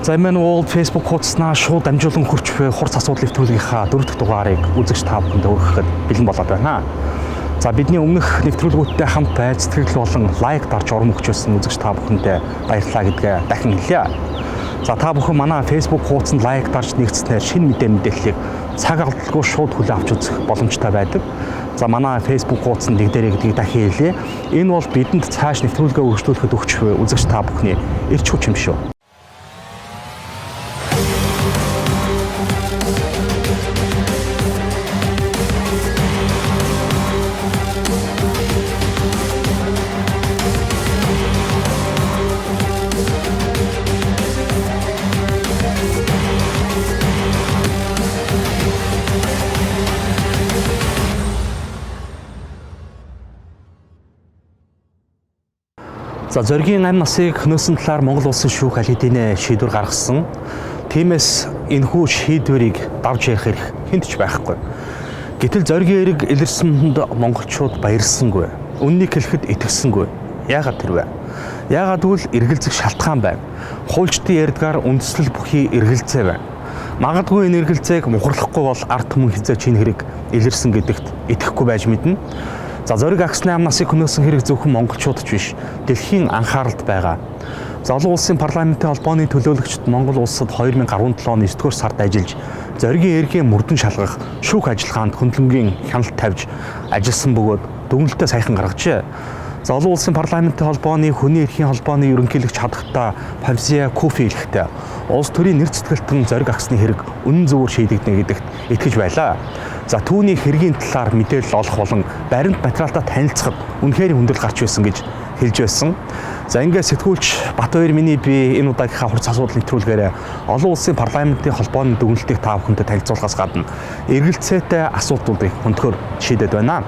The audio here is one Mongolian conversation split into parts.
За энэ уул Facebook хуудаснаа шууд дамжуулан хурц буй хурц асуудал нэвтрүүлгийнхаа 4 дахь дугаарыг үзэгч та бүхэнд өргөхөд бэлэн болоод байна. За бидний өмнөх нэвтрүүлгүүдтэй хамт байж сэтгэл болон лайк дарж урам өгч байсан үзэгч та бүхэндээ баярлалаа гэдгээ дахин хэлье. За та бүхэн манай Facebook хуудсанд лайк дарж нэгдснээр шинэ мэдээллийг цаг алдалгүй шууд хүлээн авч үзэх боломжтой байдаг. За манай Facebook хуудсанд нэгдэрэй гэдгийг дахин хэлье. Энэ бол бидэнд цааш нэвтрүүлгээ үргэлжлүүлэхэд өгч буй үзэгч та бүхний эрч хүч юм шүү. За зоригийн амь насыг хөнөөсөн талаар Монгол улсын шүүх аль хэдийн шийдвэр гаргасан. Тиймээс энэхүү шийдвэрийг давж ярих хэрэг хэнд ч байхгүй. Гэтэл зоригийн эрэг илэрсэнд монголчууд баярлсангүй. Үннийг хэлэхэд итгэсэнгүй. Яагаад тэрвэ? Яагаад гэвэл эргэлзэх шалтгаан байна. Хуульчдын ярьдгаар үндэслэл бүхий эргэлзээ байна. Магадгүй энэ эргэлзээг мухарлахгүй бол ард түмэн хязгаарч энэ хэрэг илэрсэн гэдэгт итгэхгүй байж мэднэ. За зориг агсны ам насыг хөнөөсөн хэрэг зөвхөн монголчууд ч биш, дэлхийн анхааралд байгаа. За олон улсын парламентын холбооны төлөөлөгчд Монгол улсад 2017 оны 9-р сард ажиллаж, зоригийн эргийн мөрдөн шалгах шүүх ажиллагаанд хөндлөнгийн хяналт тавьж ажилласан бөгөөд дүгнэлтээ саяхан гаргажээ. За олон улсын парламентын холбооны хүний эрхийн холбооны ерөнхийлөгч хадагта Фавзия Куфи хэлэхдээ улс төрийн нэр цэцгэлтэн зориг агсны хэрэг үнэн зөвөөр шийдэгдэнэ гэдэгт итгэж байлаа. За түүний хэргийн талаар мэдээлэл олох болон баримт материалтай танилцахад үнэхээр хүндэл гарч байсан гэж хэлж байсан. За ингээд сэтгүүлч Батбаяр миний би энэ удаагийнхаа хурц асуудал нэвтрүүлгээр олон улсын парламентын холбооны дүгнэлтийг та бүхэндээ танилцуулахаас гадна эргэлцээтэй асуудлуудыг хөндлөхөөр шийдэд байна.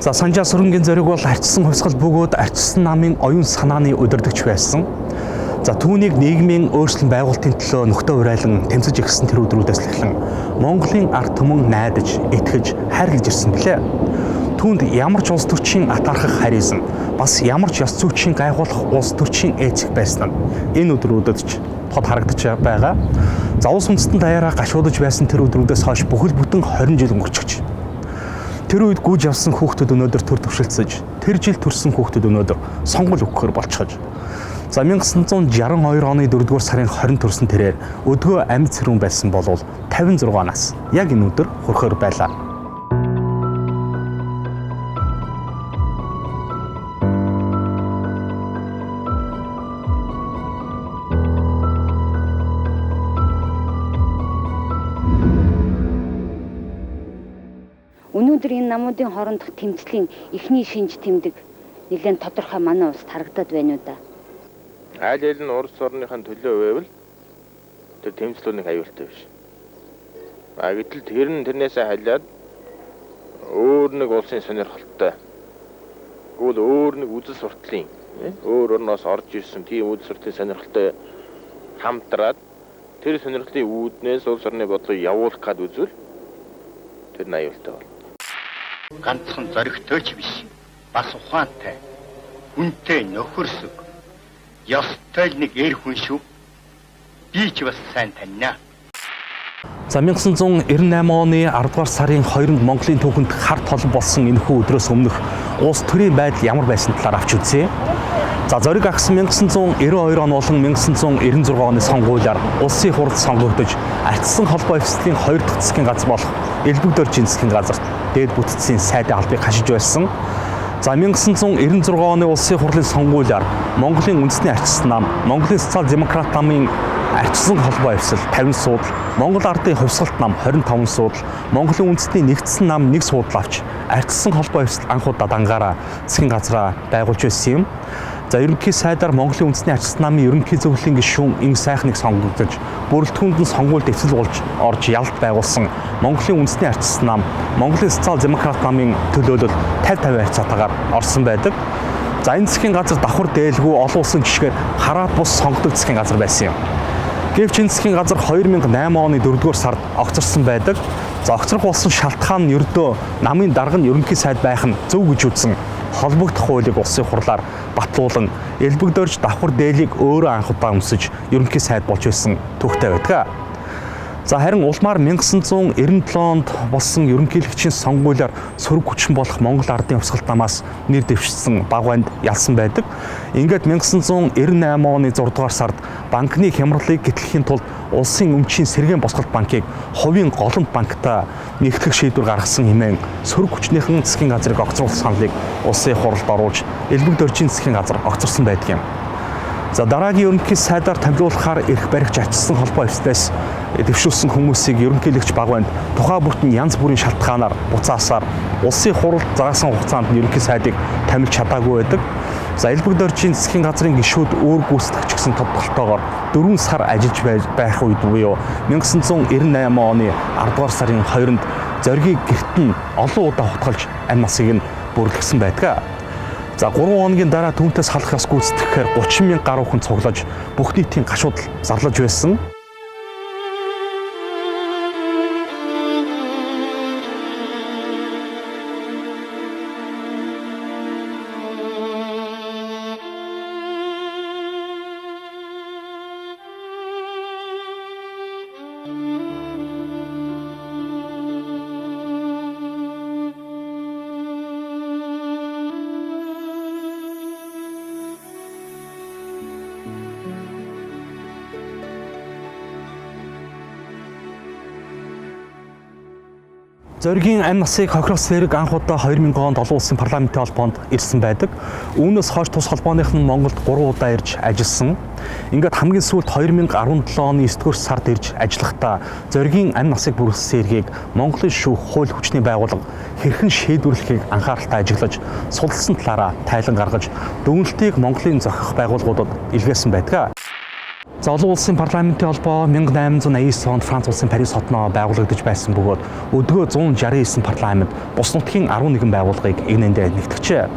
За Санжаа сүрэнгийн зориг бол арчсан хувьсгал бөгөөд арчсан намын оюун санааны удирдагч байсан. За түүнийг нийгмийн өөрчлөлт байгуулалтын төлөө нөхдөд урайлан тэмцэж ирсэн тэр өдрүүдээс эхлэн Монголын ард түмэн найдаж, итгэж, хайрлаж ирсэн билээ. Түүнд ямар ч улс төрчийн атаархах харизм, бас ямар ч ёс зүйчийн гайхуулах улс төрчийн эцэг байсан нь энэ өдрүүдэд ч тод харагдаж байгаа. За улс үндэстэн даяараа гашуудж байсан тэр өдрүүдээс хойш бүхэл бүтэн 20 жил өнгөрчихөж. Тэр үед гүйж явсан хүүхдүүд өнөөдөр төр төвшөлтсөж, тэр жил төрсэн хүүхдүүд өнөөдөр сонгол өгөхөр болчихож. За 1962 оны 4-р сарын 20 төрсэн тэрээр өдгөө амьд цэрүүн байсан болвол 56 нас яг энэ өдөр хүрхээр байлаа. Өнөөдөр энэ намуудын хоорондох тэмцлийн эхний шинж тэмдэг нэлээд тодорхой манай улсад харагдаад байна уу да. Аль аль нь Орос орныхаа төлөө байвал тэр тэмцлүүнийг аюултай биш. Гэтэл тэр нь тэрнээсээ халиад өөр нэг улсын сонирхолтой. Гүйл өөр нэг үзэл сурталын өөр орноос орж ирсэн тийм үзэл сурталын сонирхолтой хамтраад тэр сонирхлын үүднээс улс орны бодлого явуулах гад үзвэл тэр нь аюултай байна. Ганцхан зоригтой ч биш. Бас ухаантай. Хүнтэй нөхөрсөг. Ёстой нэг эр хүн шүү. Би ч бас сайн таньнаа. За 1998 оны 10-р сарын 2-нд Монголын түүхэнд хар толон болсон энэхүү өдрөөс өмнөх улс төрийн байдал ямар байсан талаар авч үзье. За зориг агс 1992 он болон 1996 оны сонгуулиар улсын хурлд сонгогдож, арчсан холбоо эвслийн 2 дахь засгийн газар болох Элбэгдөржийн засгийн газарт дээд бүтцийн сайдын албыг хашиж байсан. За 1996 оны улсын хурлын сонгуулиар Монголын үндэсний арчсан нам, Монголын социал демократ намын ардчсан холбоо эвсэл 50 суудал, Монгол ардын хувьсгалт нам 25 суудал, Монголын үндэсний нэгдсэн нам 1 суудал авч ардчсан холбоо эвсэл анх удаа дангаараа засгийн газраа байгуулж байсан юм. За ерөнхий сайдаар Монголын үндэсний ардчсан намын ерөнхий зөвлөлийн гишүүн Инг Сайхныг сонгогдож, бүрэлдэхүүнд нь сонгуульд эцэл болж орж ялт байгуулсан Монголын үндэсний ардчсан нам Монголын социал-демократ намын төлөөлөл 50-50 харьцаатаагаар орсон байдаг. За энэ засгийн газар давхар дээлгүй олон улсын жишгээр хараад бус сонгодог засгийн газар байсан юм. Гэвч энэ засгийн газар 2008 оны 4-р сард огцорсон байдаг. За огцрох болсон шалтгаан нь ердөө намын дарга нь ерөнхий сайд байх нь зөв гэж үзсэн холбогдох хуулийг улсын хурлаар батлуулан элбэгдөрж давхар дээлийг өөрөө анх удаа өмсөж ерөнхий сайд болж байсан түүхтэй байдаг. За харин улмаар 1997 онд болсон ерөнхийлөгчийн сонгуулиар сөрөг хүчин болох Монгол ардын хувьсгалт намаас нэр дэвшсэн Багванд ялсан байдаг. Ингээд 1998 оны 6 дугаар сард банкны хямралыг гэтлэхийн тулд улсын өмчийн сэргээн босголт банкыг хувийн голомт банктай нэгтгэх шийдвэр гаргасан хэмээн сөрөг хүчнийхэн засгийн газрыг огцруулах саналыг улсын хурлд оруулж элбэгдөржийн засгийн газар огцорсон байдаг юм. За дараагийн ерөнхий сайдаар томилуулахаар эрх баригч ачсан холбоо эвслээс дэвшүүлсэн хүмүүсийг ерөнхийлөгч Багванд тухай бүртэн янз бүрийн шалтгаанаар буцаасаар улсын хурлд заасан хугацаанд ерөнхий сайдыг томилж чадаагүй байдаг. За элбэгдөржийн засгийн газрын гишүүд өөр гүйцэтгэгч гэсэн тодтолтоогоор 4 сар ажиллаж байх үед буюу 1998 оны 10 дугаар сарын 2-нд зоригийг гэрт нь олон удаа хутгалж амь насыг нь бүрлгэсэн байдаг. За 3 хоногийн дараа түүнээс халах ёс гүйцэтгэхээр 30,000 гаруй хүн цуглаж бүх нийтийн гашуудал зарлаж байсан. Зоригийн амь насыг хохирох зэрэг анх удаа 2000 онд олон улсын парламентын холбоонд ирсэн байдаг. Үүнээс хойш тус холбооных нь Монголд 3 удаа ирж ажилласан. Ингээд хамгийн сүүлд 2017 оны 9-р сард ирж ажиллахдаа зоригийн амь насыг бүрэлдэхүүн эргийг Монголын шүүх хууль хүчний байгууллага хэрхэн шийдвэрлэхийг анхааралтай ажиглаж, судалсан талаараа тайлан гаргаж, дүгнэлтийг Монголын зохих байгууллагуудад илгээсэн байдаг. За олон улсын парламентын холбоо 1889 онд Франц улсын Парис хотноо байгуулагдаж байсан бөгөөд өдгөө 169 парламент бус нутгийн 11 байгууллагыг игнэндээ нэгтгэжээ.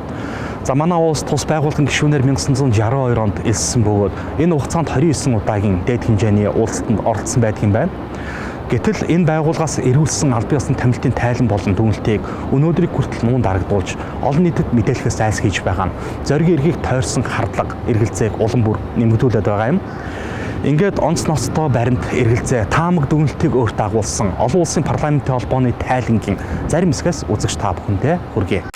За манай улс тус байгууллагын гишүүнээр 1962 онд элссэн бөгөөд энэ хугацаанд 29 удаагийн дээд хэмжээний уулзалтанд оролцсон байдаг юм байна. Гэтэл энэ байгууллагаас эргүүлсэн албан ёсны томилтын тайлан болон дүгнэлтийг өнөөдрийг хүртэл нуун дарагдуулж олон нийтэд мэдээлэхээс айс хийж байгаа нь зоригийн эргийг тойрсон хардлага эргэлзээг улам бүр нэмэгдүүлээд байгаа юм. Ингээд онц ноцтой баримт эргэлзээ таамаг дүгнэлтийг өөрт агуулсан олон улсын парламентын холбооны тайлангийн зарим хэсгээс үзэгч та бүхэндээ хүргэе.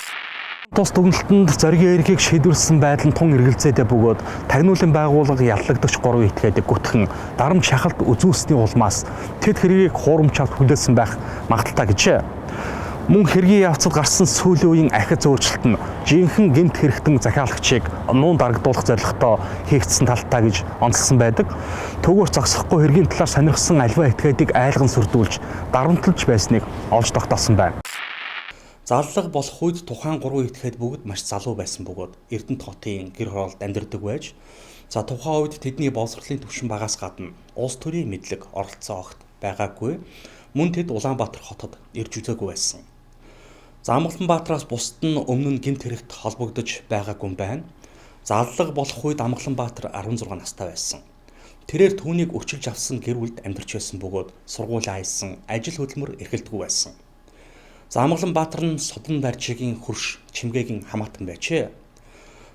Тус дүгнэлтэнд зоригийн эргийг шийдвэрлсэн байдал нь тун эргэлзээдээ бөгөөд тагнуулын байгууллага яллагдагч 3 этгээдэг гүтхэн дарамт шахалт үзүүлсний улмаас тэд хэргийг хуурамч авт хүлээсэн байх магадaltaй гэжээ. Мөн хэргийн явцад гарсан сүүлийн үеийн ахиц өөрчлөлт нь жинхэнэ гэмт хэрэгтэн захиалагчийг нуун дарагдуулах зорилготой хийгдсэн талтай гэж онцлсан байдаг. Түүгээр зогсохгүй хэргийн талаар сонирхсан альва этгээдийг айлган сүрдүүлж дарамтлж байсныг олж тогтоосон байна. Заллага болох үед тухайн 3 этгээд бүгд маш залуу байсан бөгөөд Эрдэнэт хотын гэр хороолд амьдардаг байж, за тухайн үед тэдний боловсролын түвшин багаас гадна улс төрийн мэдлэг оролцсон огт байгаагүй. Мөн тэд Улаанбаатар хотод ирж үзээгүй байсан. За Амгаланбаатараас бусад нь өмнө нь гэмт хэрэгт холбогдож байгаагүй юм байна. Заллага болох үед Амгаланбаатар 16 настай байсан. Тэрээр түүнийг өчилж авсан гэр бүлд амьдарч байсан бөгөөд сургуулаа хайсан, ажил хөдөлмөр эрхэлдэггүй байсан. За Амгаланбаатар нь Содон Даржигийн хөрш Чимгээгийн хамаатан байжээ.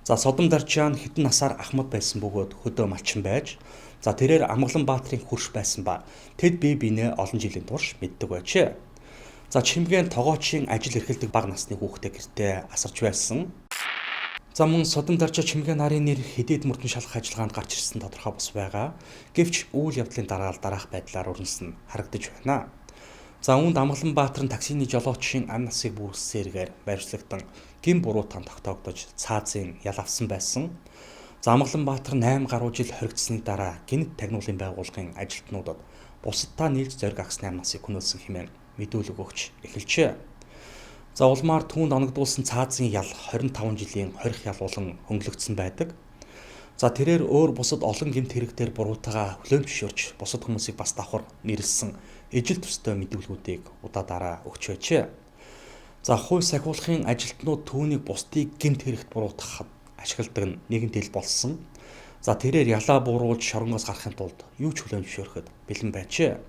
За Содон Даржиан хэдэн насаар ахмад байсан бөгөөд хөдөө малчин байж, за тэрээр Амгаланбаатарын хөрш байсан ба тэд бие биенээ олон жилийн турш мэддэг байжээ. За Чимгээн тогоочийн ажил эрхэлдэг бага насны хүүхдээ гэртээ асарч байсан. За мөн Содон Даржи Чимгээ нарын нэр хэдийд мөрдөн шалгах ажиллагаанд гарч ирсэн тодорхой бус байгаа. Гэвч үйл явдлын дараах байдлаар өрнөсөн харагдаж байна. За үүнд Амгаланбаатар нь таксины жолоочийн амь насыг бүрэлдэхүүнээр барьцлагдан гин буруу тан тогтоогдож цаазын ял авсан байсан. За Амгаланбаатар 8 гаруй жил хоригдсны дараа гинт тагнуулын байгууллагын ажилтнуудад бусадтай нийлж зориг агсны 8 насыг хөнөөсөн хэмээн мэдүүлэг өгч эхэлжээ. За улмаар түүнд оногдуулсан цаазын ял 25 жилийн хорих ял болон хөнгөлөгдсөн байдаг. За тэрээр өөр бусад олон гэмт хэрэгтээр буруутайгаа хүлээмжшөөрч бусад хүмүүсийг бас давхар нэрлсэн ижил төстэй мэдүүлгүүдийг удаа өгч байжээ. За хууль сахиулахын ажилтнууд түүнийг бусдыг гэмт хэрэгт буруутгахад ашигладаг нь нэгэнт ил болсон. За тэрээр ялаа бууруулж шоронгоос гарахын тулд юу ч хүлээмжшөөрөхөд бэлэн байжээ.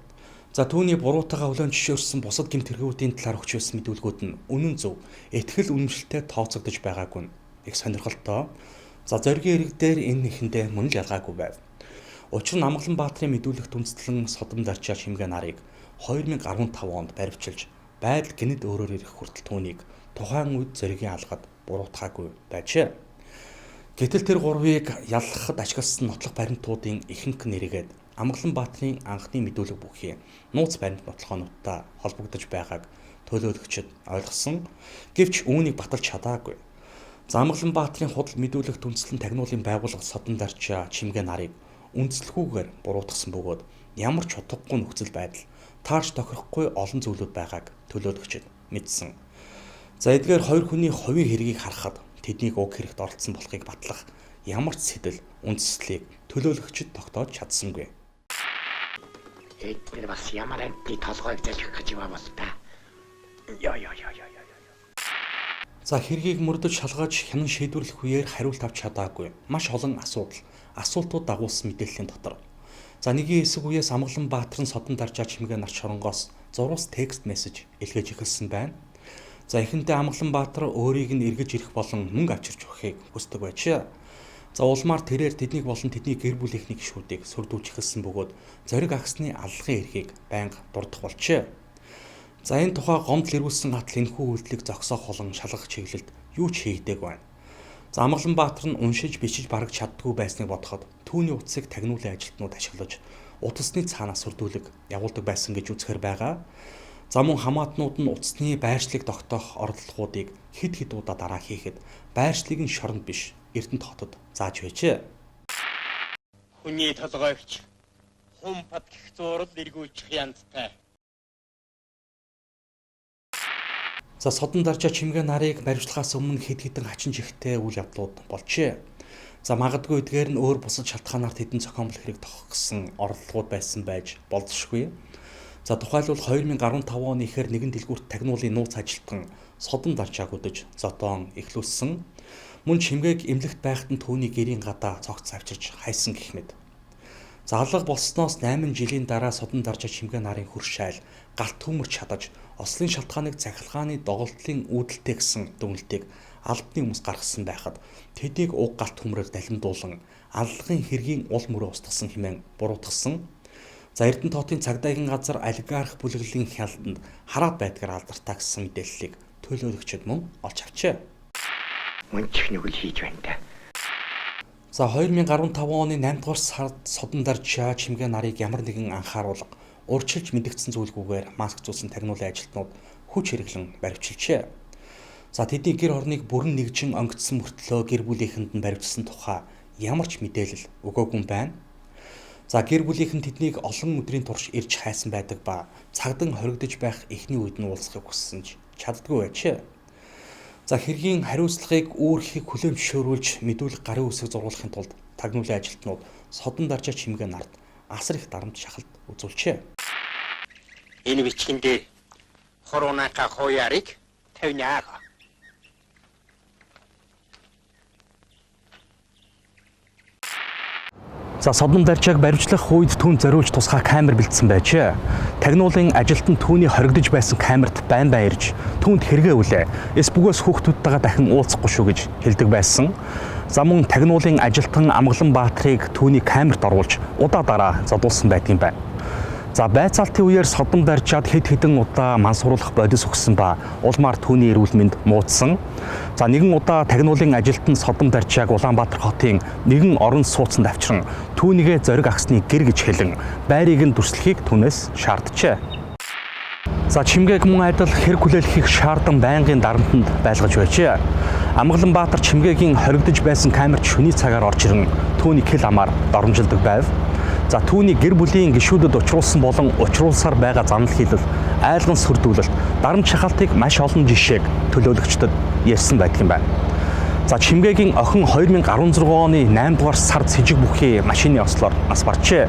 За түүний буруутайгаа хүлээмжшөөрсөн бусад гэмт хэрэгүүдийн талаар өгч байсан мэдүүлгүүд нь үнэн зөв, итгэл үнэмшилтэй тооцогдож байгаагүй нь их сонирхолтой. За зоригийн ирэг дээр энэ нэхэндээ мөн л ялгаагүй байв. Учир нь Амгаланбаатарын мэдүүлэгт үндэслэн содом дарчаа чимгээ нарыг 2015 онд баривчилж байдал гинэд өөрөөр ирэх хүртэл түүнийг тухайн үед зоригийн алгад буруутгаагүй байжээ. Гэтэл тэр гурвыг яллахад ашигласан нотлох баримтуудын ихэнх нэргээд Амгаланбаатарын анхны мэдүүлэг бүхий нууц баримт нотлохоонуудтай холбогдож байгааг төлөөлөгчид ойлгосон. Гэвч үүнийг баталж чадаагүй. Амгаланбаатарын худал мэдүүлэгт үндэслэн тагнуулын байгууллага содон дарчаа чимгээ нарыг үндэслэхгүйгээр буруутгасан бөгөөд ямар ч утгагүй нөхцөл байдал таарч тохирохгүй олон зүйлүүд байгааг төлөөлөгчид мэдсэн. За эдгээр хоёр хүний хувийн хэргийг харахад тэднийг уг хэрэгт оролцсон болохыг батлах ямар ч сэтэл үндэслэлийг төлөөлөгчид тогтоож чадсангүй. Эдгээр бас ямар амтны толгойг залгих гэж юм бол та. За хэргийг мөрдөж шалгаж хянан шийдвэрлэх үеэр хариулт авч чадаагүй маш олон асуултууд дагуулсан мэдээллийн дотор. За нэгэн хэсэг үеэс Амгаланбаатарын содон дарчаа чимгээ нарт шоронгоос зурвас текст мессеж илгээж эхэлсэн байна. За ихэнхдээ Амгаланбаатар өөрийг нь эргэж ирэх болон мөнгө авчирч өгөхийг хүсдэг байжээ. За улмаар тэрээр тэднийг болон тэдний гэр бүлийнхний гишүүдийг сүрдүүлж эхэлсэн бөгөөд зориг агсны аллагын эрхийг байнга дурдах болжээ. За энэ тухай гомдол ирүүлсэн гатал энэхүү үйлдэлийг зогсоох болон шалгах чиглэлд юу ч хийгдэг байна. За Амгаланбаатар нь уншиж бичиж бараг чаддгүй байсныг бодоход түүний утсыг тагнуулын ажилтнууд ашиглаж утасны цаанаас сүрдүүлэг явуулдаг байсан гэж үзэхэр байгаа. За мөн хамаатнууд нь утасны байршлыг тогтоох оролдлогуудыг хэд удаа дараа хийхэд байршлыг нь шоронд биш Эрдэнэт хотод зааж байжээ. Хүний толгойч хум бат гих зураг эргүүлчих янзтай. За содон дарчаа чимгээ нарыг баривчлахаас өмнө хэд хэдэн хачин чихтэй үйл явдлууд болжээ. За магадгүй эдгээр нь өөр бусад шалтгаанаар тэдэн зохиомжтой хэрэг тохих гэсэн оролдлогууд байсан байж болзошгүй. За тухайлбал 2015 оны ихэр нэгэн дэлгүүрт тагнуулын нууц ажилтан содон дарчааг өдөж зодоон эхлүүлсэн. Мөн чимгээг эмнэлэгт байхад нь түүний гэрийн гадаа цогц авчирч хайсан гэх мэт. За алга болсноос 8 жилийн дараа содон дарчаа чимгээ нарын хөрш шайл галт төмөрч чадаж ослын шалтгааныг захиргааны доголдлын үүдэлтэй гэсэн дүгнэлтийг албаны хүмүүс гаргасан байхад тэдийг уг галт төмрөөр далимдуулан аллагын хэргийн ул мөрөө устгасан хэмээн буруутгасан. За Эрдэнэт хотын цагдаагийн газар олигарх бүлэглэлийн хялтанд хараад байдгаар алдартай гэсэн мэдээллийг төлөөлөгчид мөн олж авчээ. Мөнчих нүгэл хийж байна та. За 2015 оны 8 дугаар сард содон дарчаа чимгээ нарыг ямар нэгэн анхааруулга урьдчилж мэдэгдсэн зүйлгүйгээр маск зүүсэн тагнуулын ажилтнууд хүч хэрэглэн баривчилжээ. За тэдний гэр орныг бүрэн нэгжин онгицсан мөртлөө гэр бүлийнхэнд нь баривчилсан тухай ямар ч мэдээлэл өгөөгүй байна. За гэр бүлийнхэн тэднийг олон өдрийн турш ирж хайсан байдаг ба цагдан хоригдож байх эхний үед нь уулзахыг хүссэн ч чаддгүй байжээ. За хэргийн хариуцлагыг үүрхийг хүлээмжшөөрүүлж мэдүүлэх гарын үсэг зургуулахын тулд тагнуулын ажилтнууд содон дарчаа чимгээ нарт асар их дарамт шахалт үзүүлжээ. Энэ бичгэн дээр хороонака хооярыг тавьнаа. За содон дарчааг баривчлах үед түүнд зориулж тусгай камер бэлдсэн байжээ. Тагнуулын ажилтан түүний хоригдож байсан камерт байн ирж түүнд хэрэгэвлээ. Эс бүгөөс хүүхдүүдтэйгээ дахин уулзахгүй шүү гэж хэлдэг байсан. За мөн тагнуулын ажилтан Амгаланбаатарыг түүний камерт оруулж удаа дараа зодуулсан байдгийн байна. За байцаалтын үеэр содон дарчаад хэд хэдэн удаа мансууруулах бодис өгсөн ба улмаар түүний эрүүл мэнд муудсан. За нэгэн удаа тагнуулын ажилтан содон дарчааг Улаанбаатар хотын нэгэн орон сууцанд авчран түүнийгээ зориг агсны гэр гэж хэлэн байрыг нь дүрслэхийг түүнээс шаарджээ. За чимгээг мөн адил хэрэг хүлээлгэх шаардан байнгын дарамтанд байлгаж байжээ. Амгаланбаатар Чимгээгийн хоригдож байсан камерт шөнийн цагаар орж ирэн түүний хэл амаар доромжилдог байв. За түүний гэр бүлийн гишүүдэд учруулсан болон учруулсаар байгаа занал хийлэл, айлган сүрдүүлэлт, дарамт шахалтыг маш олон жишээг төлөөлөгчдөд ярьсан байдаг юм байна. За Чимгээгийн охин 2016 оны 8 дугаар сард с жиг бүхий машины ослоор нас баржээ.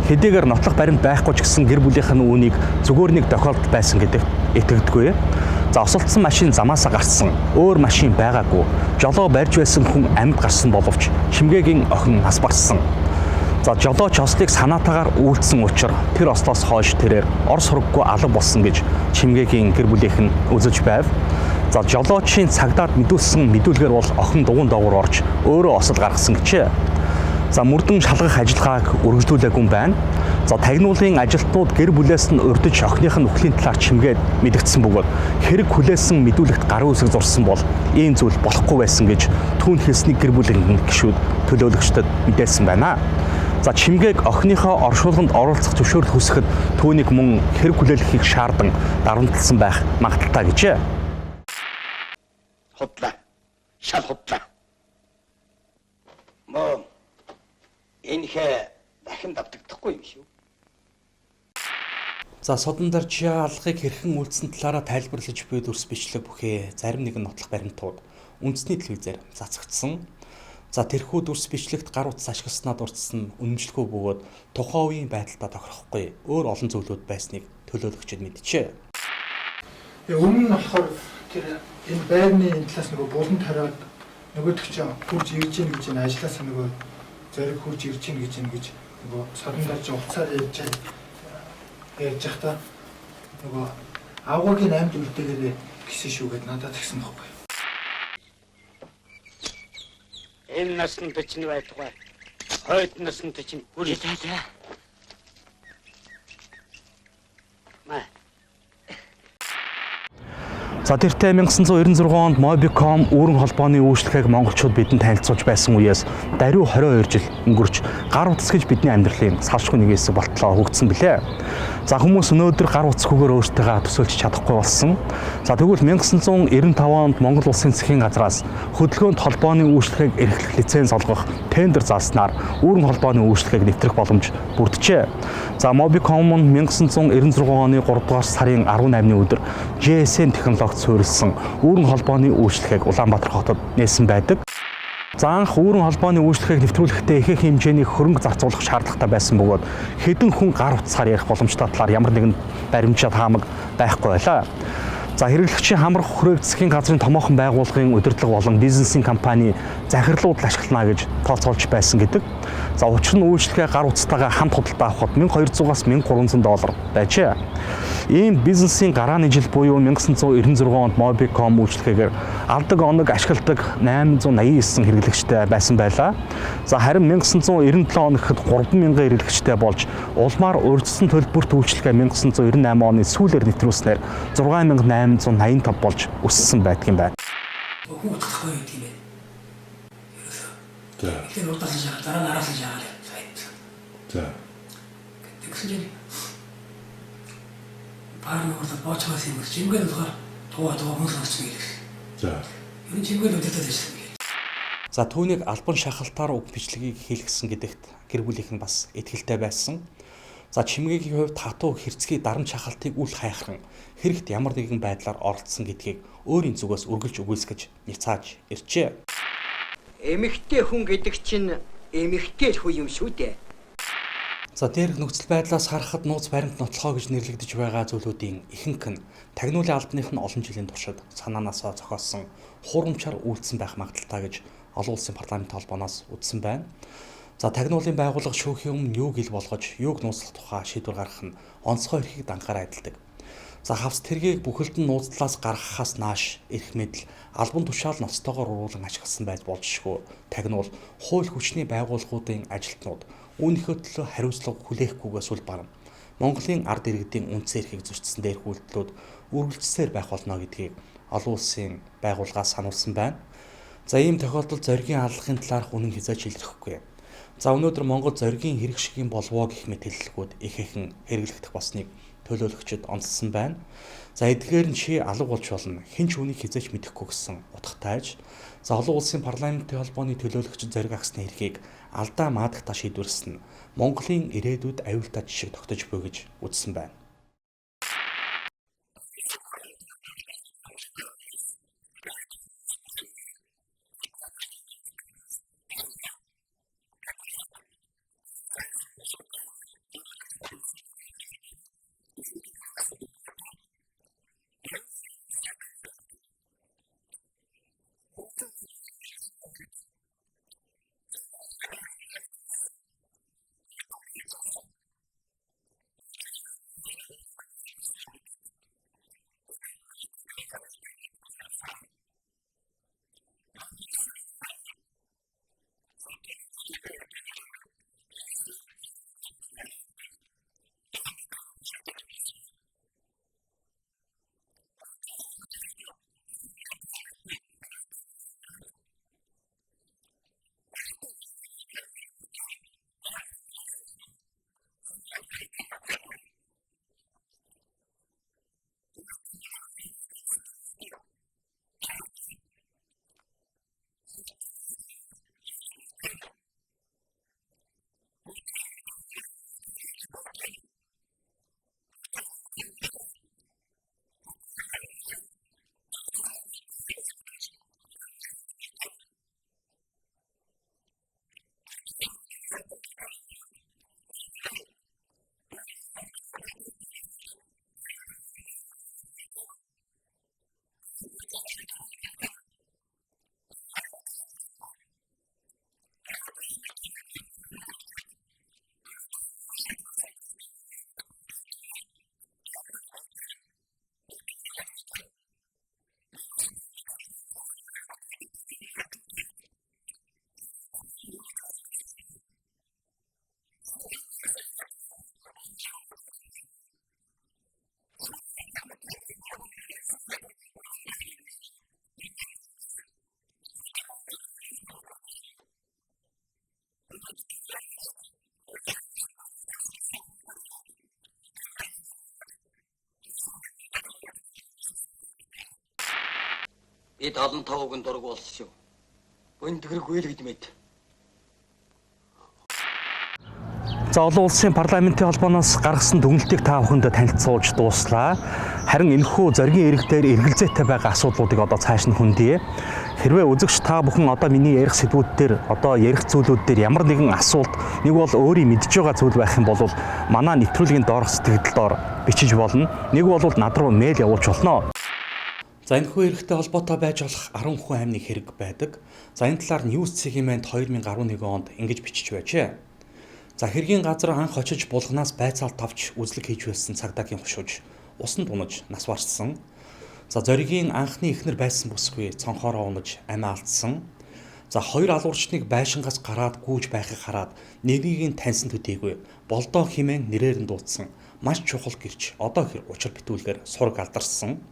Хэдийгээр нотлох баримт байхгүй ч гэсэн гэр бүлийнх нь үүнийг зүгээр нэг тохиолдол байсан гэдэгт итгэдэггүй. За осолдсон машин замаасаа гарсан, өөр машин байгаагүй. Жолоо барьж байсан хүн амьд гарсан боловч Чимгээгийн охин нас барсан. За жолооч ослыг санаатаагаар үйлдсэн учраас тэр ослоос хойш тэрээр ор сургаггүй алга болсон гэж Чимгээгийн гэр бүлийнх нь үзэж байв. За жолоочийн цагдаад мэдүүлсэн мэдүүлгээр бол охин дугуйн доогуур орж өөрөө осол гаргасан гэжээ. За мөрдөн шалгах ажиллагааг үргэлжлүүлээгүй юм байна. За тагнуулын ажилтнууд гэр бүлээс нь урдж охиных нь үхлийн талаар чимгээд мэдгдсэн бөгөөд хэрэг хүлээсэн мэдүүлэгт гарын үсэг зурсан бол ийм зүйл болохгүй байсан гэж түүн хэлсний гэр бүлийн гишүүд төлөөлөгчдөд мэдээлсэн байна. За Чимгээг охиныхоо оршуулганд оролцох зөвшөөрөл хүсэхэд түүнийг мөн хэрэг хүлээлгэхийг шаардсан дарамтлсан байх магадaltaй гэжээ. Худлаа. Шал худлаа. Мөн энэхэ дахин давтагдахгүй юм шүү. За содон даржаа алгыг хэрхэн үйлдсэн талаараа тайлбарлаж буй дүрс бичлэг бүхий зарим нэгэн нотлох баримтууд үндэсний телевизээр цацагдсан. За тэрхүү дүрс бичлэгт гар утас ашигласнаа дурдсан үнэмшлэхгүй бөгөөд тухайн үеийн байдалтай тохирохгүй өөр олон зүйлүүд байсныг төлөөлөгчид мэдчихэ. Өмнө нь болохоор тэр энэ байрны энэ талаас нөгөө булан тариад нөгөөдөг чинь хурж ирж гин гэж энэ ажилласаа нөгөө зориг хурж ирж гин гэж нөгөө содон дарж уцаар ярьж байхдаа нөгөө авгагийн амьд үлдээгээрээ гисэн шүүгээд надад тэгсэн байхгүй. Энэ насны төчний байтугай. Хойд насны төчний бүр таа. Маа. За тэртээ 1996 онд Mobicom үүрэн холбооны үйлчлэгийг монголчууд бидэнд танилцуулж байсан үеэс даруй 22 жил өнгөрч гар утас гэж бидний амьдралын салшгүй нэг хэсэг болтлоо хөгжсөн билээ. За хүмүүс өнөөдөр гар утасгүйгээр өөртөө төсөөлж чадахгүй болсон. За тэгвэл 1995 онд Монгол Улсын засгийн газраас хөдөлгөөнд холбооны үйлчлэгийг эрхлэх лиценз олгох тендер зааснаар үүрэн холбооны үйлчлэгийг нэвтрэх боломж бүрджээ. За Mobicom нь 1996 оны 3 дугаар сарын 18-ны өдөр GSM технологи суурилсан үүрэн холбооны үйлчлэгийг Улаанбаатар хотод нээсэн байдаг. За анх үүрэн холбооны үйлчлэгийг нэвтрүүлэхдээ ихэнх хэмжээний хөрөнгө зарцуулах шаардлагатай байсан бөгөөд хэдэн хүн гар утсаар ярих боломжтой талаар ямар нэгэн баримжаад хаамаг байхгүй байлаа. За хэрэглэгчийн хамрах хүрээнд засгийн газрын томоохон байгууллагын удирдлага болон бизнесийн компани захирлууд ашиглана гэж тооцоолж байсан гэдэг. За учир нь үйлчлэгээ гар утастайгаа хамт худалдаа авахд $1200-аас $1300 байжээ. Ийм бизнесийн гарааны жил буюу 1996 онд Mobicom үйлчлэгээр алдаг оног ашигладаг 889 хэрэглэгчтэй байсан байлаа. За харин 1997 он гэхэд 3000 хэрэглэгчтэй болж улмаар урьдчилсан төлбөрт үйлчлэгээ 1998 оны сүүлээр нэвтрүүлснээр 6885 болж өссөн байдаг юм байна. Хүн утгахгүй юм тийм ээ. За. Тэр утгасан шахаа дараа нь араас нь шахаа сайд. За. Тэгсэн чинь парногоор боочгоос юм шиг ингээд болохоор тоо хүмүүс олсон юм. За. Юу ч юмгүй өдөртөө дэвсэн. За түүнийг албан шахалтаар уг бичлэгийг хийлгэсэн гэдэгт гэр бүлийнх нь бас итгэлтэй байсан. За Чимгээгийн хувьд хатуу хэрцгий дарамт шахалтыг үл хайхран хэрэгт ямар нэгэн байдлаар оролцсон гэдгийг өөрийн зүгээс үргэлж үгүйсгэж няцааж иржээ. Эмэгтэй хүн гэдэг чинь эмэгтэй л хүн юм шүү дээ. За дээрх нөхцөл байдлаас харахад нууц баримт нотлохоо гэж нэрлэгдэж байгаа зүйлүүдийн ихэнх нь тагнуулын албаных нь олон жилийн туршид санаанаасаа зохиосон хуурамчаар үйлдсэн байх магадaltaй гэж олон улсын парламентын холбооноос үзсэн байна. За тагнуулын байгууллага шүүхийн өмнө юуг ил болгож юуг нууцлах тухай шийдвэр гаргах нь онцгой эрхийг данхаараа адилдаг. За хавц тэргийг бүхэлд нь нууцлаас гаргахаас нааш эрх мэдэл албан тушаал ноцтойгоор уруулан ашигласан байж болжшгүй тагнуул хууль хүчний байгууллагуудын ажилтнууд үүнийхөө төлөө хариуцлага хүлээхгүйгээс үл барна. Монголын ард иргэдийн үндсэн эрхийг зөрчсөн дээрх үйлдэлүүд үргэлжлсээр байх болно гэдгийг олон улсын байгууллагаас сануулсан байна. За ийм тохиолдолд зоригийн аллагын талаарх үнэн хязгаарч илэрхэхгүй. За өнөөдөр Монгол зоригийн хэрэг шиг юм болвоо гэх мэт хэллэгүүд их ихэн хэрэглэгдэх болсныг төлөөлөгчид онцлсон байна. За эдгээр нь чи алга болж болно. Хэн ч үүнийг хязгаарч мэдэхгүй гэсэн утгатайж за олон улсын парламентын холбооны төлөөлөгчид зориг агсны эрхийг алдаа маадахтаа шийдвэрлсэн нь Монголын ирээдүйд аюултай жишг тогтож буй гэж үзсэн байна. Бид олон тавуугийн дург болсон шүү. Өндгөргүй л гэдмэд. За олон улсын парламентын холбооноос гаргасан дүгнэлтийг та бүхэнд танилцуулж дууслаа. Харин энэхүү зоригийн эрэг дээр эргэлзээтэй байгаа асуудлуудыг одоо цааш нь хүндье. Хэрвээ үзэгч та бүхэн одоо миний ярих сэдвүүд дээр одоо ярих зүйлүүд дээр ямар нэгэн асуулт нэг бол өөрийн мэдж байгаа зүйл байх юм бол манай нэвтрүүлгийн доорх сэтгэгдэл доор бичиж болно. Нэг бол над руу мэйл явуулж болно. За энэхүү эрэгтэй холбоотой байж болох 10 хүн аймны хэрэг байдаг. За энэ талаар News Segment 2011 онд ингэж бичиж байжээ. За хэргийн газар анх очиж булганаас байцаалт авч үзлэг хийж байсан цагдаагийн хушууж усанд унаж нас барсан. За зоригийн анхны эхнэр байсан бүсгүй цонхоороо унаж амиа алдсан. За хоёр алуурчныг байшингаас гараад гүйж байхыг хараад нэгийг нь таньсан төдийгүй болдоо химэн нэрээр нь дуудсан. Маш чухал гэрч одоо учир битүүлгээр сураг алдарсан.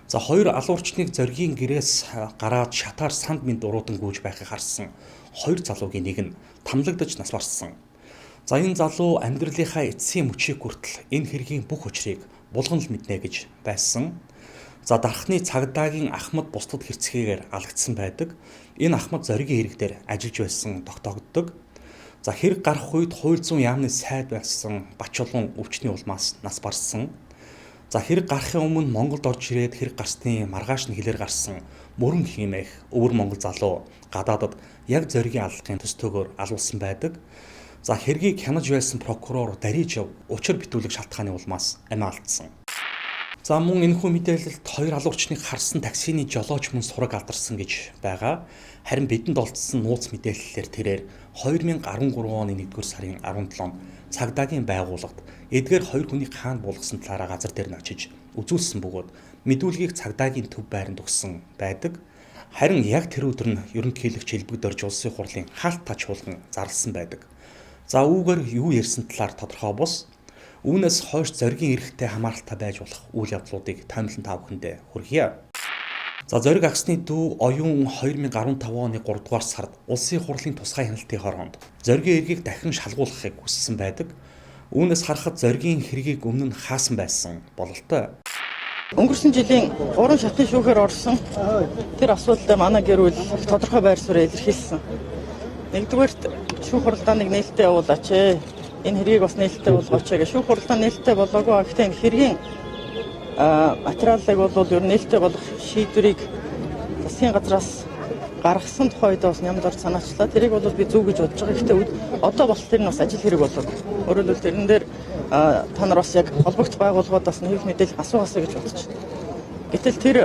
За хоёр алуурчныг зоригийн гэрээс гараад шатаар санд минь дуруудан гүйж байхыг харсан. Хоёр залуугийн нэг нь тамлагдаж нас барсан. За энэ залуу амьдралынхаа эцсийн мөчийг хүртэл энэ хэргийн бүх учрыг булган л мэднэ гэж байсан. За дархны цагдаагийн Ахмад бусдад хэрцгээгээр алгдсан байдаг. Энэ Ахмад зоригийн хэрэг дээр ажиллаж байсан тогтоогддог. За хэрэг гарах үед хууль зүйн яамны сайд байсан Бачулан өвчний улмаас нас барсан. За хэрэг гарахын өмнө Монголд орж ирээд хэрэг гарсны маргааш нь хэлээр гарсан мөрөн химээх өвөр монгол залуу гадаадад яг зоригийн аллагын төстөөгөөр алуулсан байдаг. За хэргийг хянаж байсан прокурор Дарижов учир битүүлэг шалтгааны улмаас амиа алдсан. За мөн энэхүү мэдээлэлд хоёр алуурчныг харсан таксины жолооч мөн сураг алдарсан гэж байгаа. Харин бидэнд олдсон нууц мэдээллээр тэрээр 2013 оны 1-р сарын 17-нд цагдаагийн байгууллагад эдгээр хоёр хүнийг хаана буулгасан талаараа газар дээр нь очиж үзүүлсэн бөгөөд мэдүүлгийг цагдаагийн төв байранд өгсөн байдаг. Харин яг тэр өдөр нь ерөнхийлөгч Элбэгдорж улсын хурлын хаалт тач хуулган зарласан байдаг. За үүгээр юу ярьсан талаар тодорхой бус. Үүнээс хойш зоригийн эрхтэй хамааралтай байж болох үйл явдлуудыг томилон та бүхэндээ хүргье. За зориг агсны дүү оюун 2015 оны 3 дугаар сард улсын хурлын тусгай хяналтын хороонд зоригийн эргийг дахин шалгуулахыг хүссэн байдаг. Үүнээс харахад зоригийн хэргийг өмнө нь хаасан байсан бололтой. Өнгөрсөн жилийн 3 шатны шүүхээр орсон тэр асуудалтай манай гэр бүл тодорхой байр суурь илэрхийлсэн. Нэгдүгээрт шүүх хуралдааныг нээлттэй явуулаач. Энэ хэргийг бас нээлттэй болгооч гэж шүүх хуралдаан нээлттэй болоогүй. Гэхдээ энэ хэргийн материалыг бол ер нь нээлттэй болох шийдвэрийг засгийн газраас гаргасан тухайд бас нямд орж санаачлаа. Тэрийг бол би зөв гэж бодож байгаа. Гэхдээ одоо бол тэр нь бас ажил хэрэг болов. Өөрөөр хэлбэл тэрэн дээр та нар бас яг холбогдох байгууллагуудаас нэг мэдээлэл асуугаасаа гэж бодож байна. Гэтэл тэр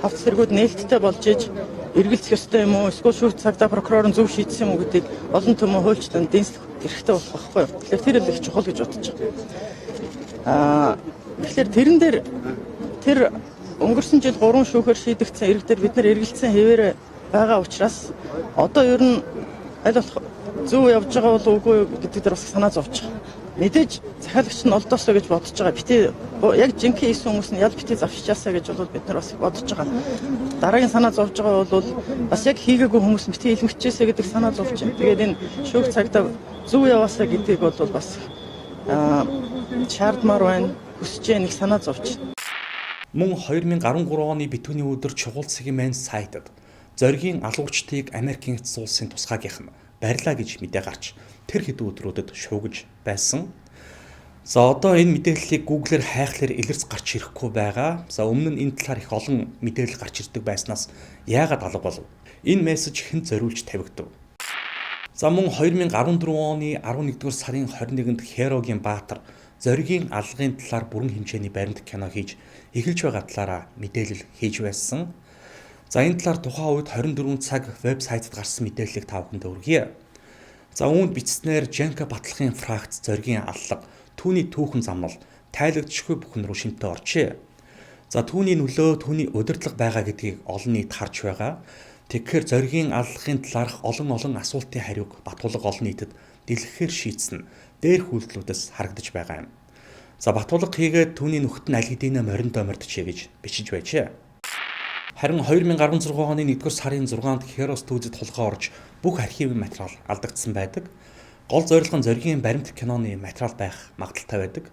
хавц зэргүүд нээлттэй болж иж эргэлзэх ёстой юм уу? Эсвэл шүүх цагдаа прокурор нь зөв шийдсэн юм уу гэдгийг олон түмэн хуульчлан дэнслэх хэрэгтэй болох байхгүй юу? Тэгэхээр тэр л их чухал гэж бодож байгаа. Тэгэхээр тэрэн дээр тэр өнгөрсөн жил 3 шүүхээр шийдэгдсэн ирэг дээр бид нар эргэлзсэн хэвээр байгаа учраас одоо ер нь аль болох зөв явж байгаа болов үгүй гэдэг дээр бас санаа зовж байгаа. Мэдээж захиалагч нь олдоосоо гэж бодож байгаа. Битээ яг жинхэнэ хийсэн хүмүүс нь ял битээ завшичаасаа гэж бол бид нар бас бодож байгаа. Дараагийн санаа зовж байгаа бол бас яг хийгээгүй хүмүүс битээ илмэгчээсэ гэдэг санаа зовж байна. Тэгээд энэ шүүх цагдаа зөв яваасаа гэдгийг бол бас шаардмаар байна. Хүсэж нэг санаа зовж байна. Мөн 2013 оны битүүний өдөр чухал сегмент сайтад зоригийн алуурчдыг Америкийн эцэс улсын тусгаагийнх нь барьлаа гэж мэдээ гарч тэр хэдэн өдрүүдэд шуугиж байсан. За одоо энэ мэдээллийг Google-ээр хайхлаар илэрч гарч ирэхгүй байгаа. За өмнө нь энэ талаар их олон мэдээлэл гарч ирдэг байснаас яагаад алга болов? Энэ мессеж хэн зориулж тавигдав? За мөн 2014 оны 11-р сарын 21-нд Херогийн Баатар зоригийн алгын талаар бүрэн хэмжээний баримт кино хийж эхэлж байгаа талаараа мэдээлэл хийж байсан. За энэ талаар тухайн үед 24 цаг вебсайтад гарсан мэдээллийг та бүхэнд өргөе. За үүнд бичснээр Женка Батлахын фракц зоригийн аллага түүний түүхэн замнал тайлагдчихгүй бүхэн рүү шимтээ орчээ. За түүний нөлөө түүний удирдлага байгаа гэдгийг олон нийт харж байгаа. Тэгэхээр зоригийн аллагын талаарх олон асуултын хариуг Батулга олон нийтэд дэлгэхээр шийдсэн дээрх үйлдэлүүдээс харагдаж байгаа юм. За Батулга хийгээд түүний нүхт нь аль хэдийнэ мориндоо мордчихъя гэж бичиж байжээ. Харин 2016 оны 1-р сарын 6-нд Hero студид хулгай орж бүх архивын материал алдагдсан байдаг. Гол зорилго нь зоригийн баримт киноны материал байх магадaltaй байдаг.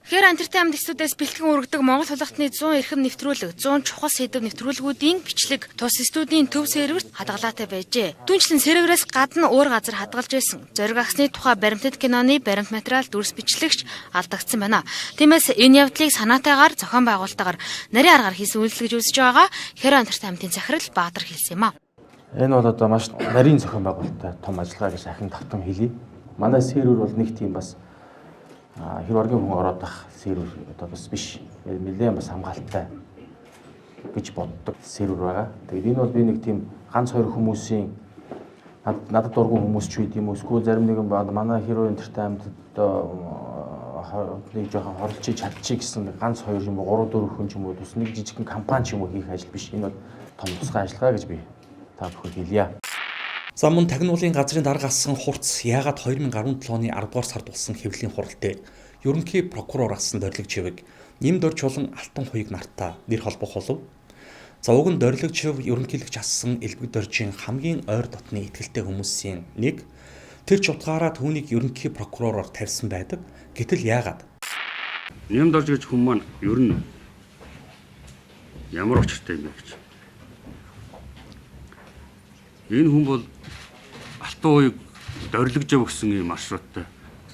Хэр Entertainment студиэс бэлтгэн өргөдөг Монгол хулгайтны 100 эрхэм нэвтрүүлэг, 100 чухал сэдв нэвтрүүлгүүдийн бичлэг тус студийн төв серверт хадгалаатай байжээ. Түүнчлэн серверээс гадна өөр газар хадгалж байсан. Зориг агсны тухай баримтат киноны баримт материал дүрс бичлэгч алдагдсан байна. Тиймээс энэ явдлыг санаатайгаар зохион байгуулалтаар нарийн аргаар хийсэн үйлдэл гэж үзэж байгаа Хэр Entertainment-ийн захирал Баатар хэлсэн юм а. Энэ бол одоо маш нарийн зохион байгуулалттай том ажиллагаа гэж ахин тавтан хэлье. Манай сервер бол нэг тийм бас хэр оргийн хүн ороод ах сервер одоо бас биш. Нэлээд бас хамгаалалттай гэж боддог сервер байгаа. Тэгээд энэ бол би нэг тийм ганц хоёр хүмүүсийн надад дургуун хүмүүс ч үгүй юм уу. Эсвэл зарим нэгэн манай Hero Entertainment одоо нэг жоохон хоролцож чадчих гэсэн ганц хоёр юм уу 3 4 хүн ч юм уу тус нэг жижигхэн компани ч юм уу хийх ажил биш. Энэ бол том тусгай ажиллагаа гэж би та бүхэнд хэлье. За мөн тагнуулын газрын дарга асан хурц яагаад 2017 оны 10 дугаар сард болсон хэвлэлийн хурал дээр ерөнхий прокурор асан Дорилог Живыг нэмд орж болон Алтан хуйг нартаа нэр холбох болов. За уг нь Дорилог Жив ерөнхийлөгч асан Элбэг Доржийн хамгийн ойр дотны ихтэй хүмүүсийн нэг. Тэр ч утгаараа түүнийг ерөнхий прокуророор тавьсан байдаг. Гэтэл яагаад? Нэмд орж гэж хүн маань ер нь ямар учиртай юм бэ гэж. Энэ хүн бол Алтан хуйг Дорилог Жив гэсэн ийм маршруттай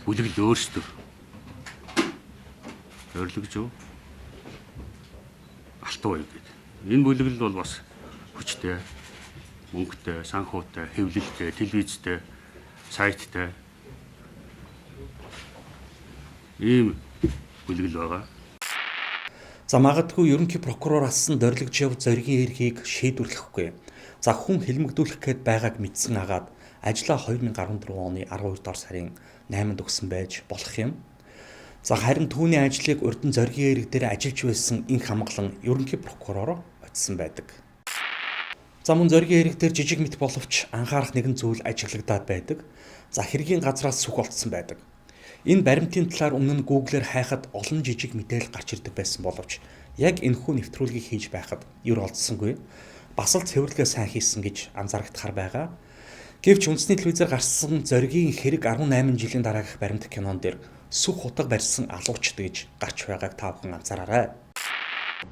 бүлэгл өөрсдөө. Дорилог Жив Алтан хуйг гэдэг. Энэ бүлэгл бол бас хүчтэй, мөнгөтэй, санхүүтэй, хэвлэлтэй, телевизтэй, сайттай ийм бүлэгл байгаа. За магадгүй ерөнхий прокурор асан Дорилог Жив зоригийн эрхийг шийдвэрлэхгүй. За хүн хэлмэгдүүлэх гээд байгааг мэдсэн агаад ажлаа 2014 оны 12 дугаар сарын 8-нд өгсөн байж болох юм. За харин түүний ажлыг урд нь зоригийн эрэг дээр ажиллаж байсан инх хамглан ерөнхий прокурор очсон байдаг. За мөн зоригийн эрэг дээр жижиг мэт боловч анхаарах нэгэн зүйл ажиглагдаад байдаг. За хэргийн газраас сүх олдсон байдаг. Энэ баримтын талаар өмнө нь Google-ээр хайхад олон жижиг мэдээлэл гарч ирдэг байсан боловч яг энэхүү нэвтрүүлгийг хийж байхад ер олдсонгүй. Бас л цэвэрлэгээ сайн хийсэн гэж анзаарагдахаар байгаа. Гэвч үндэсний телевизээр гарсан зоригийн хэрэг 18 жилийн дараагийнх баримтат кинон дээр сүх утга барьсан алуучд гэж гарч байгааг та бүхэн анзаараарай.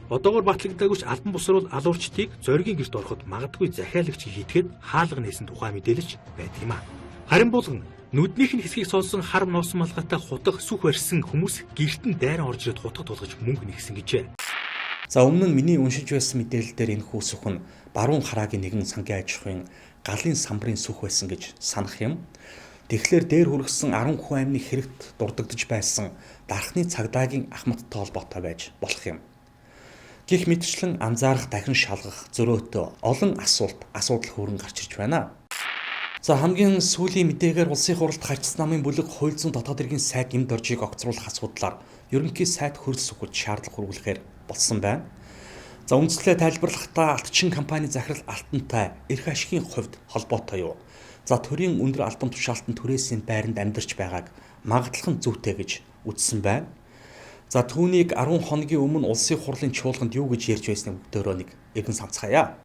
Одоогоор батлагдаагүйч албан бусруул алуурчдыг зоригийн гэрт ороход магадгүй захиалагч хийтгэхэд хаалга нээсэн тухай мэдээлж байдаг юм а. Харин булган нүднийх нь хэсгийг сонсон хар носон малгайтай хутга сүх барьсан хүмүүс гэрт нь дайран орж ирээд хутга тулгаж мөнгө нэгсэн гэжээ. За өмнө нь миний уншиж байсан мэдээлэл дээр энэ хүүсүх нь баруун хараагийн нэгэн сангийн аж ахуйн галын самбарын сүх байсан гэж санах юм. Тэгэхээр дээр хүргэсэн 10 хүн амны хэрэгт дурддаж байсан дархны цагдаагийн ахмадтай холбоотой байж болох юм. Гэх мэтчлэн анзаарах, дахин шалгах зөрөөтэй олон асуудал хөрөн гарч ирж байна. За хамгийн сүүлийн мэдээгээр улсын хурлд харьцсан намын бүлэг хууль зүйн дотоод иргэн сайд эм доржийг огцруулах асуудлаар ерөнхий сайд хөрс өгөх шаардлага хүргүүлэхээр болсон байна. За үндслээ тайлбарлахдаа алтчин компани захирал Алтантай эрх ашигын хувьд холбоотой юу? За төрийн өндөр албан тушаалтан түрээсийн байранд амьдарч байгааг магадлах нь зүйтэй гэж үзсэн байна. За түүнийг 10 хоногийн өмнө улсын хурлын чуулганд юу гэж ярьж байсныг бүгдөө нэг эргэн санацгаая.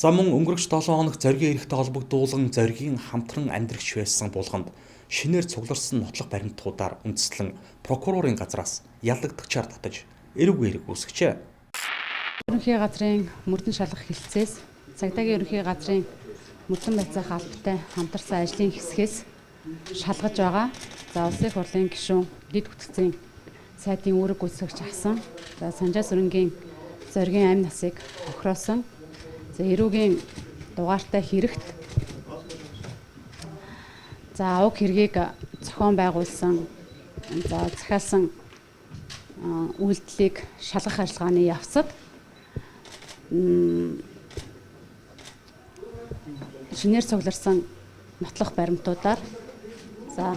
За мөн өнгөрөх 7 хоног зоригийн эрэхтэй холбогдуулан зоригийн хамтран амьдрагч байсан булганд шинээр цугларсан нотлох баримтуудаар үндэслэн прокурорын газраас ялагдагчаар татаж эрүүг эрэг үүсгэжээ. Ерөнхий газрын мөрдөн шалгах хэлцээс цагдаагийн ерөнхий газрын мөрдөн байцаах албатай хамтарсан ажлын хэсгээс шалгаж байгаа. За улсын хурлын гишүүн дэд бүтцийн сайдын үүрэг гүйцэтгэгч асан. За Санжаа Сүрэнгийн зоригийн амь насыг охироосон. За эрүүгийн дугаартай хэрэгт за уг хэргийг зохион байгуулсан за захиалсан үйлдэлийг шалгах ажиллагааны явцад шинээр цугларсан нотлох баримтуудаар за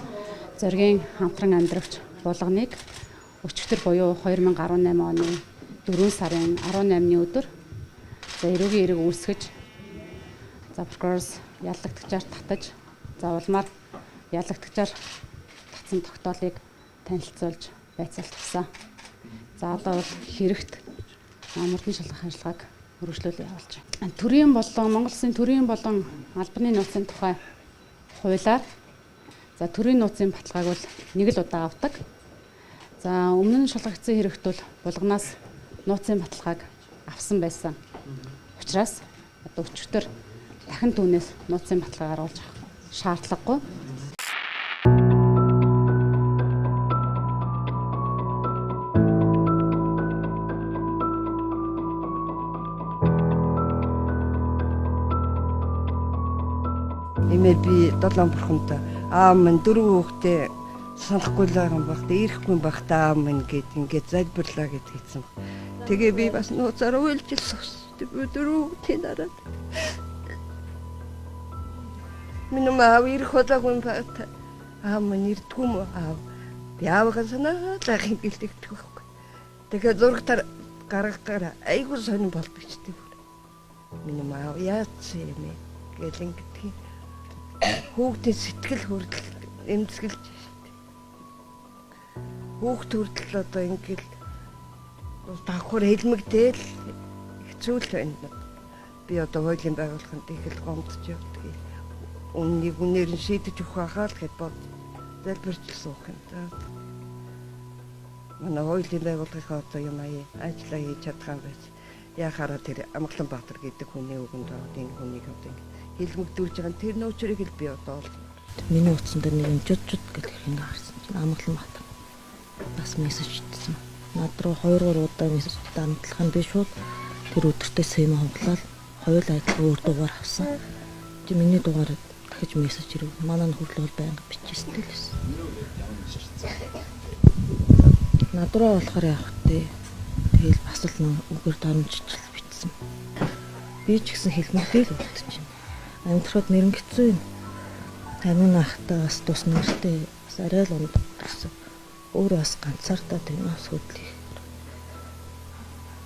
зоригийн хамтран амьдрагч булганыг өчигдөр буюу 2018 оны 4 сарын 18-ны өдөр за эрүүгийн эрэг үүсгэж за прокурорс ялагдагчаар татаж за улмаар ялагдагчаар татсан тогтоолыг танилцуулж байцаалтсан. За одоо бол хэрэгт мөрдөн шалгах ажиллагааг үргэлжлүүлээ явуулж байна. Төрийн болон Монгол Улсын төрийн болон албаны нууцын тухай хуулиар за төрийн нууцын баталгааг бол нэг л удаа авдаг. За өмнө нь шалгагдсан хэрэгт бол булганаас нууцын баталгааг авсан байсан. Учираас одоо өчигдөр дахин түүнээс нууцын баталгаа гаргуулж авах шаардлагагүй. Эмээ би 7 бурханд минь 4 хүүхдээ санахгүй л байгаа юм баг. Ирэхгүй байх та минь гэд ингээд залбирлаа гэд хэлсэн. Тэгээ би бас нууцаар уйлжилсан. Дөрөв тэнараад. Минь маав ирэх удаагүй бат. Минь ирдгүй мө аав. Би аавгаа санаа лахин гэлдэгдэх байхгүй. Тэгээ зургатаар гаргахаар айгуу сонирн болдог ч тийм. Миний маа яац юм гэл ингэдэг. Хүүхдийн сэтгэл хүртэл эмзэглэж штэ. Хүүхд хүртэл одоо ингээл давхар хэлмэгдээл хэцүү л байна. Би одоо хуулийн байгууллаганд их л гомдож явдаг. Үннийг үнээр нь шийдэж өгөх байхаа л гэд бод залбирч суух юм да. Манай хуулийн байгууллагын одоо юм ажиллаа хийж чадхаа байж яхаараа тэр Амгаланбаатар гэдэг хүний үгэнд ороод энэ хүнийг одоо хэлмэгдүүлж байгаа тэр нөөцөрийг л би одоо миний утсан дээр нэг жод гэх хэрэг гарсан чинь Амгаланбаатар бас мессеж итсэн. Над руу 2-3 удаа мессеж дантлахын би шууд тэр өдөртөө сэм хуглаад хоёул ажил өөр дугаар авсан. Чи миний дугаар дахиж мессеж ирв. Манай хөрлөл байнга бичсэн л байсан. Над руу болохоор явах тий. Тэгэл бас л нэг үгээр дарамжчил бичсэн. Би ч гэсэн хэлмэгдээл үлдчихэв. Амьдрахад нэрэн хэцүү юм. Тамин ахтаа бас тус нэртэй бас арай л унд гэсэн. Өөрөө бас ганцаардаа тийм бас хөдлөе.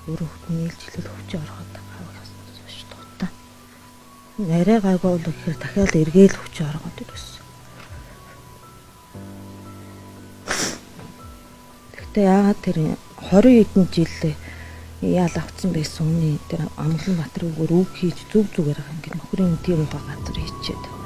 Өөрөө нийлж хэлэл хүч ороход хаваас биш тоо. Арай гайгүй бол гэхээр дахиад эргээл хүч ороход ирсэн. Гэхдээ яагаад тэр 20 хэдэн жил яал авцсан байсан хүний тэр Амгаланбаатар үгээр үг хийж зүгээр ингээд нөхрийн тийм газар хийчихэд.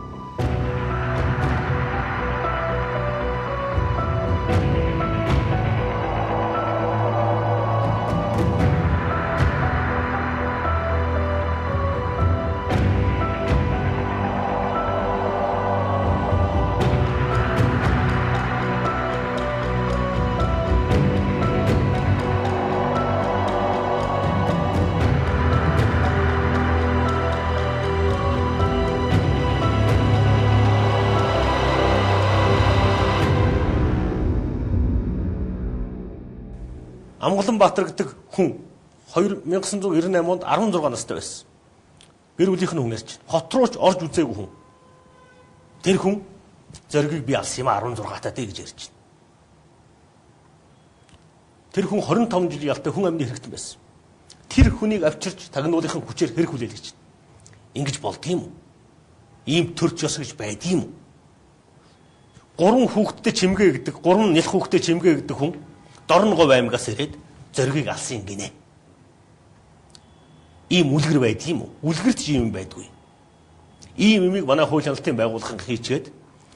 Амгаланбаатар гэдэг хүн 2998 онд 16 настай байсан. Гэр бүлийнх нь хүнэрч хот руу ч орж үзээгүй хүн. Тэр хүн зоригийг би алсан юм 16 таатай гэж ярьж байна. Тэр хүн 25 жил ялтай хүн амны хэрэгтэн байсан. Тэр хүнийг авчирч тагнуулынхын хүчээр хэрэг хүлээл гэж байна. Ингэж болдгийм үү? Ийм төрч ёс гэж байдгийм үү? 3 хүүхэдтэй чимгээ гэдэг, 3 нялх хүүхэдтэй чимгээ гэдэг хүн Дорн говь аймгаас ирээд зоригийг алсан гинэ. Ийм үлгэр байдгийм үү? Үлгэрт ч юм байдгүй. Ийм юмыг манай хууль хяналтын байгууллагын хийчээд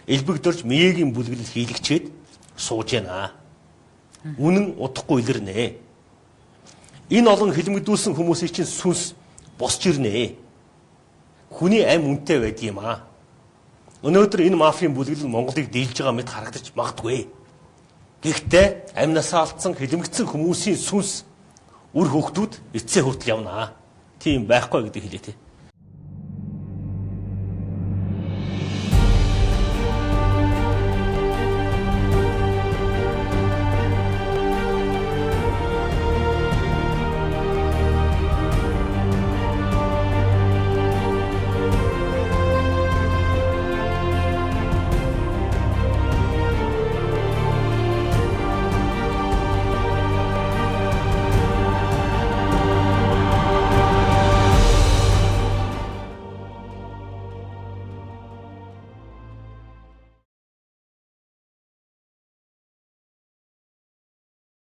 элбэгдэрж мэегийн бүлгэлэл хийлгчээд сууж яана. Үнэн удахгүй илэрнэ. Энэ олон хэлмэгдүүлсэн хүмүүсийн чинь сүнс босч ирнэ. Хүний амь үнэтэй байдгийм аа. Өнөөдөр энэ мафийн бүлгэлэл Монголыг дийлж байгаа мэт харагдаж магадгүй. Гэхдээ амнасаа алдсан хэлмэгдсэн хүмүүсийн сүнс үр хөвгтүүд эцсээ хүртэл явнаа. Тийм байхгүй гэдэг хэлээ тий.